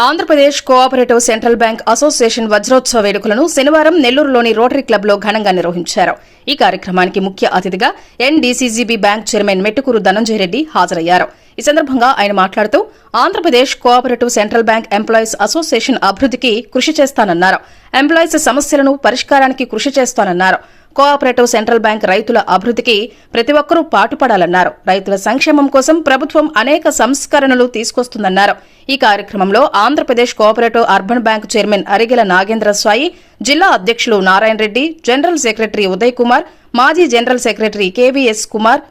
Andhra Pradesh cooperative central bank association వజ్రోత్సవ వేడుకలను శనివారం నెల్లూరులోని రోటరీ క్లబ్ లో ఘనంగా నిర్వహించారు. ఈ కార్యక్రమానికి ముఖ్య అతిథిగా ఎన్డీసీజీబీ బ్యాంక్ చైర్మన్ మెట్టుకూరు ధనంజయ రెడ్డి హాజరయ్యారు. ఈ సందర్భంగా ఆయన మాట్లాడుతూ Andhra Pradesh cooperative central bank employees association అభివృద్ధికి కృషి చేస్తానన్నారు. ఎంప్లాయీస్ సమస్యలను పరిష్కారానికి కృషి చేస్తానన్నారు. కోఆపరేటివ్ సెంట్రల్ బ్యాంక్ రైతుల అభివృద్ధికి ప్రతి ఒక్కరూ పాటుపడాలన్నారు. రైతుల సంక్షేమం కోసం ప్రభుత్వం అనేక సంస్కరణలు తీసుకొస్తుందన్నారు. ఈ కార్యక్రమంలో Andhra Pradesh cooperative urban bank chairman Arigela Nagendra Swamy, జిల్లా అధ్యక్షులు నారాయణ రెడ్డి, జనరల్ సెక్రటరీ ఉదయ్ కుమార్, మాజీ జనరల్ సెక్రటరీ కేవీఎస్ కుమార్,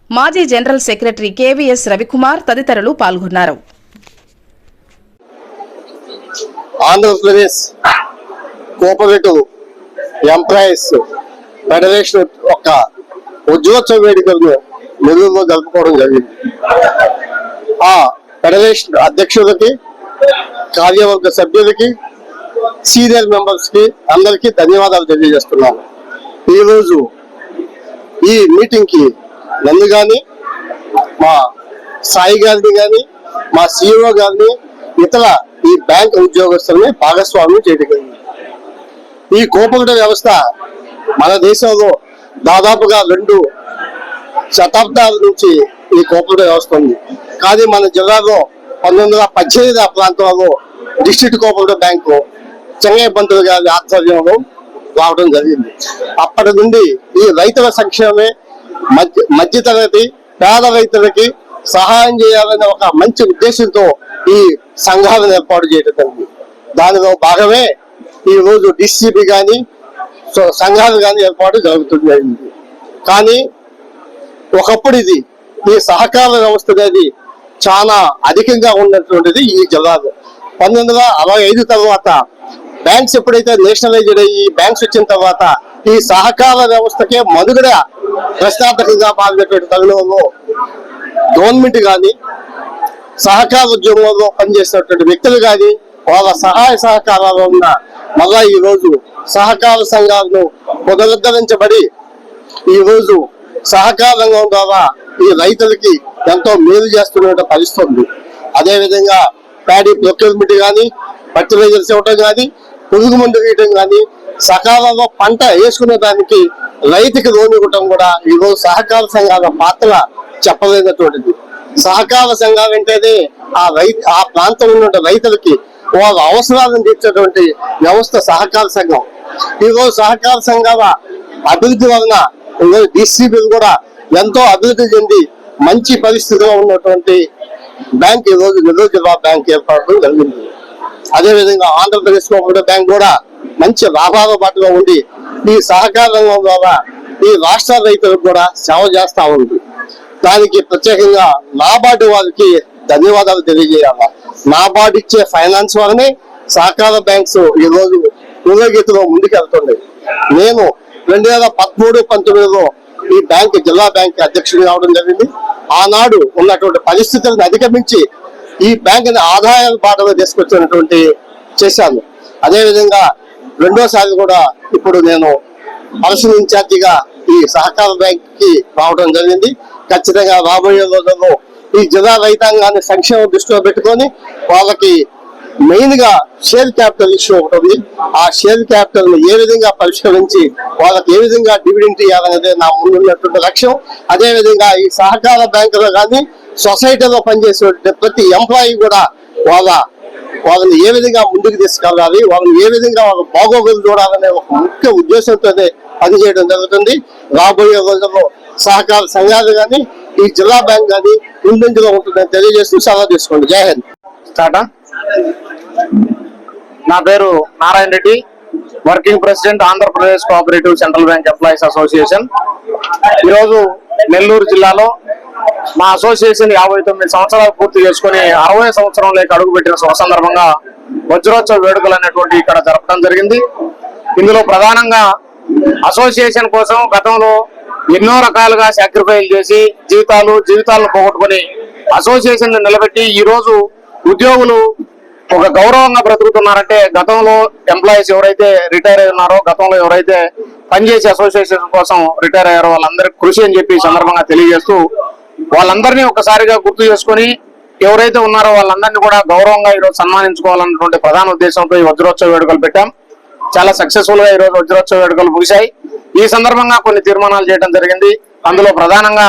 మాజీ జనరల్ సెక్రటరీ కేవీఎస్ రవికుమార్ తదితరులు పాల్గొన్నారు. ఆంధ్రప్రదేశ్ కోఆపరేటివ్ ఎంప్లాయీస్ ఫెడరేషన్ యొక్క వజ్రోత్సవ వేడుకలను నెల్లూరులో జరుపుకోవడం జరిగింది. ఆ ఫెడరేషన్ అధ్యక్షులకి, కార్యవర్గ సభ్యులకి, సీనియర్ మెంబర్స్ కి అందరికీ ధన్యవాదాలు తెలియజేస్తున్నాను. ఈరోజు ఈ మీటింగ్ కి నన్ను గాని, మా సాయి గారిని గాని, మా సిఇఓ గారిని, ఇతర ఈ బ్యాంక్ ఉద్యోగస్తుల్ని భాగస్వామ్యం చేయగలిగింది. ఈ కోఆపరేటివ్ వ్యవస్థ మన దేశంలో దాదాపుగా 2 శతాబ్దాల నుంచి ఈ కోఆపరేటివ్ వ్యవస్థ ఉంది. కానీ మన జిల్లాలో 1918 ప్రాంతంలో డిస్ట్రిక్ట్ కోఆపరేటివ్ బ్యాంకు చెన్నై పంతులు గారి ఆధ్వర్యంలో రావడం జరిగింది. అప్పటి నుండి ఈ రైతుల సంక్షేమమే, మధ్యతరగతి పేద రైతులకి సహాయం చేయాలనే ఒక మంచి ఉద్దేశంతో ఈ సంఘాలను ఏర్పాటు చేయడం జరిగింది. దానిలో భాగమే ఈ రోజు డిసిబి కానీ సంఘాలు కానీ ఏర్పాటు జరుగుతుంది. కానీ ఒకప్పుడు ఈ సహకార వ్యవస్థ అనేది చాలా అధికంగా ఉన్నటువంటిది ఈ జిల్లాలో. 1965 తర్వాత బ్యాంక్స్ ఎప్పుడైతే నేషనలైజ్డ్ అయ్యి బ్యాంక్స్ వచ్చిన తర్వాత ఈ సహకార వ్యవస్థకే మనుగడ ప్రశ్నార్థకంగా మారినటువంటి తరుణంలో గవర్నమెంట్ కానీ, సహకార ఉద్యోగంలో పనిచేసినటువంటి వ్యక్తులు కానీ వాళ్ళ సహాయ సహకారాలు ఉన్న మళ్ళా ఈ రోజు సహకార సంఘాలను పునరుద్ధరించబడి ఈ రోజు సహకార రంగం ద్వారా ఈ రైతులకి ఎంతో మేలు చేస్తున్న పరిస్థితి. అదేవిధంగా ప్యాడీ ప్రొక్యూర్మెంట్ కానీ, ఫర్టిలైజర్స్ ఇవ్వటం కానీ, పురుగు మందు వేయటం కానీ, సకాలంలో పంట వేసుకునే దానికి రైతుకి లోన్ ఇవ్వటం కూడా ఈరోజు సహకార సంఘాల పాత్ర చెప్పలేనటువంటిది. సహకార సంఘాలు అంటేనే ఆ ప్రాంతంలో ఉన్న రైతులకి వాళ్ళ అవసరాలను తీర్చేటువంటి వ్యవస్థ సహకార సంఘం. ఈరోజు సహకార సంఘాల అభివృద్ధి వలన ఈరోజు డిసిబిలు కూడా ఎంతో అభివృద్ధి చెంది మంచి పరిస్థితిలో ఉన్నటువంటి బ్యాంక్ ఈరోజు నెల్లూరు జిల్లా బ్యాంక్ ఏర్పాటు జరిగింది. అదేవిధంగా ఆంధ్రప్రదేశ్ కోఆపరేటివ్ బ్యాంక్ కూడా మంచి లాభాల బాటలో ఉండి ఈ సహకార రంగం ద్వారా ఈ రాష్ట్ర రైతులకు కూడా సేవ చేస్తా ఉంది. దానికి ప్రత్యేకంగా నాబార్డు వారికి ధన్యవాదాలు తెలియజేయాలి. నాబార్డు ఇచ్చే ఫైనాన్స్ వల్లనే సహకార బ్యాంక్స్ ఈ రోజు పురోగతిలో ముందుకెళ్తుంది. నేను 2013-19లో ఈ బ్యాంక్ జిల్లా బ్యాంక్ అధ్యక్షుడు కావడం జరిగింది. ఆనాడు ఉన్నటువంటి పరిస్థితులను అధిగమించి ఈ బ్యాంక్ ఆదాయాల బాటలో తీసుకొచ్చినటువంటి చేశాను. అదేవిధంగా రెండోసారి కూడా ఇప్పుడు నేను పర్సనల్ ఇన్ఛార్జిగా ఈ సహకార బ్యాంక్ కి రావడం జరిగింది. ఖచ్చితంగా రాబోయే రోజుల్లో ఈ జిల్లా రైతాంగాన్ని సంక్షేమం దృష్టిలో పెట్టుకొని వాళ్ళకి మెయిన్ గా షేర్ క్యాపిటల్ ఇష్యూ ఒకటి ఉంది. ఆ షేర్ క్యాపిటల్ ని ఏ విధంగా పరిష్కరించి వాళ్ళకి ఏ విధంగా డివిడెంట్ ఇవ్వాలనేది నా ముందున్నటువంటి లక్ష్యం. అదేవిధంగా ఈ సహకార బ్యాంకులో కానీ సొసైటీలో పనిచేసే ప్రతి ఎంప్లాయీ కూడా వాళ్ళని ఏ విధంగా ముందుకు తీసుకెళ్ళాలి, వాళ్ళని ఏ విధంగా వాళ్ళ బాగోగులు చూడాలనే ఒక ముఖ్య ఉద్దేశంతోనే పనిచేయడం జరుగుతుంది. రాబోయే రోజుల్లో సహకార సంఘాలు కానీ ఈ జిల్లా బ్యాంక్ కానీ ముందంజలో ఉంటుందని తెలియజేస్తూ సెలవు తీసుకోండి. జై హింద్. నా పేరు Narayana Reddy, working president Andhra Pradesh cooperative central bank employees association. ఈరోజు నెల్లూరు జిల్లాలో మా అసోసియేషన్ 59 సంవత్సరాలు పూర్తి చేసుకుని 60వ సంవత్సరంలోకి అడుగుపెట్టిన శుభ సందర్భంగా వజ్రోత్సవ వేడుకలు అనేటువంటి ఇక్కడ జరపడం జరిగింది. ఇందులో ప్రధానంగా అసోసియేషన్ కోసం గతంలో ఎన్నో రకాలుగా సాక్రిఫైస్ చేసి జీవితాలను పోగొట్టుకుని అసోసియేషన్ నిలబెట్టి ఈ రోజు ఉద్యోగులు ఒక గౌరవంగా బ్రతుకుతున్నారంటే గతంలో ఎంప్లాయీస్ ఎవరైతే రిటైర్ అయి ఉన్నారో, గతంలో ఎవరైతే పనిచేసి అసోసియేషన్ కోసం రిటైర్ అయ్యారో వాళ్ళందరికీ కృషి అని చెప్పి సందర్భంగా తెలియజేస్తూ వాళ్ళందరినీ ఒకసారిగా గుర్తు చేసుకుని ఎవరైతే ఉన్నారో వాళ్ళందరినీ కూడా గౌరవంగా ఈరోజు సన్మానించుకోవాలన్నటువంటి ప్రధాన ఉద్దేశంతో ఈ వజ్రోత్సవ వేడుకలు పెట్టాం. చాలా సక్సెస్ఫుల్ గా ఈరోజు వజ్రోత్సవ వేడుకలు ముగిశాయి. ఈ సందర్భంగా కొన్ని తీర్మానాలు చేయడం జరిగింది. అందులో ప్రధానంగా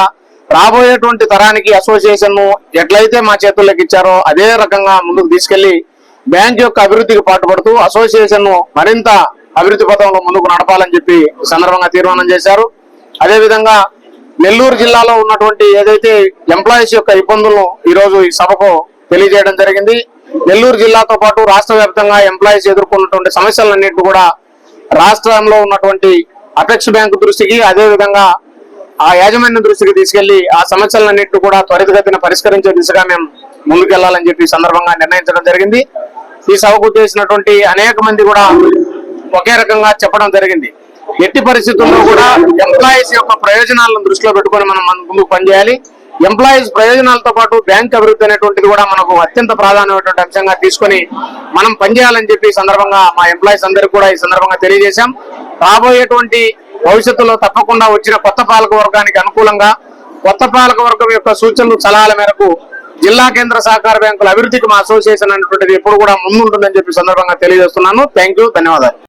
రాబోయేటువంటి తరానికి అసోసియేషన్ ఎట్లయితే మా చేతుల్లోకి ఇచ్చారో అదే రకంగా ముందుకు తీసుకెళ్లి బ్యాంక్ యొక్క అభివృద్ధికి పాటుపడుతూ అసోసియేషన్ మరింత అభివృద్ధి పథంలో ముందుకు నడపాలని చెప్పి ఈ సందర్భంగా తీర్మానం చేశారు. అదేవిధంగా నెల్లూరు జిల్లాలో ఉన్నటువంటి ఏదైతే ఎంప్లాయీస్ యొక్క ఇబ్బందులను ఈ రోజు ఈ సభకు తెలియజేయడం జరిగింది. నెల్లూరు జిల్లాతో పాటు రాష్ట్ర వ్యాప్తంగా ఎంప్లాయీస్ ఎదుర్కొన్నటువంటి సమస్యలన్నింటినీ కూడా రాష్ట్రంలో ఉన్నటువంటి అపెక్స్ బ్యాంకు దృష్టికి, అదే విధంగా ఆ యాజమాన్యం దృష్టికి తీసుకెళ్లి ఆ సమస్యలన్నింటినీ కూడా త్వరితగతిన పరిష్కరించే దిశగా మేము ముందుకెళ్లాలని చెప్పి సందర్భంగా నిర్ణయించడం జరిగింది. ఈ సభకు చేసినటువంటి అనేక మంది కూడా ఒకే రకంగా చెప్పడం జరిగింది. ఎట్టి పరిస్థితుల్లో కూడా ఎంప్లాయీస్ యొక్క ప్రయోజనాలను దృష్టిలో పెట్టుకొని మనం ముందుకు పనిచేయాలి. ఎంప్లాయీస్ ప్రయోజనాలతో పాటు బ్యాంక్ అభివృద్ధి అనేటువంటిది కూడా మనకు అత్యంత ప్రాధాన్యమైనటువంటి అంశంగా తీసుకొని మనం పనిచేయాలని చెప్పి ఈ సందర్భంగా మా ఎంప్లాయీస్ అందరికీ కూడా ఈ సందర్భంగా తెలియజేశాం. రాబోయేటువంటి భవిష్యత్తులో తప్పకుండా వచ్చిన కొత్త పాలక వర్గానికి అనుకూలంగా కొత్త పాలక వర్గం యొక్క సూచనలు సలహాల మేరకు జిల్లా కేంద్ర సహకార బ్యాంకుల అభివృద్ధికి మా అసోసియేషన్ అనేటువంటిది ఎప్పుడు కూడా ముందుంటుందని చెప్పి సందర్భంగా తెలియజేస్తున్నాను. థ్యాంక్ యూ, ధన్యవాదాలు.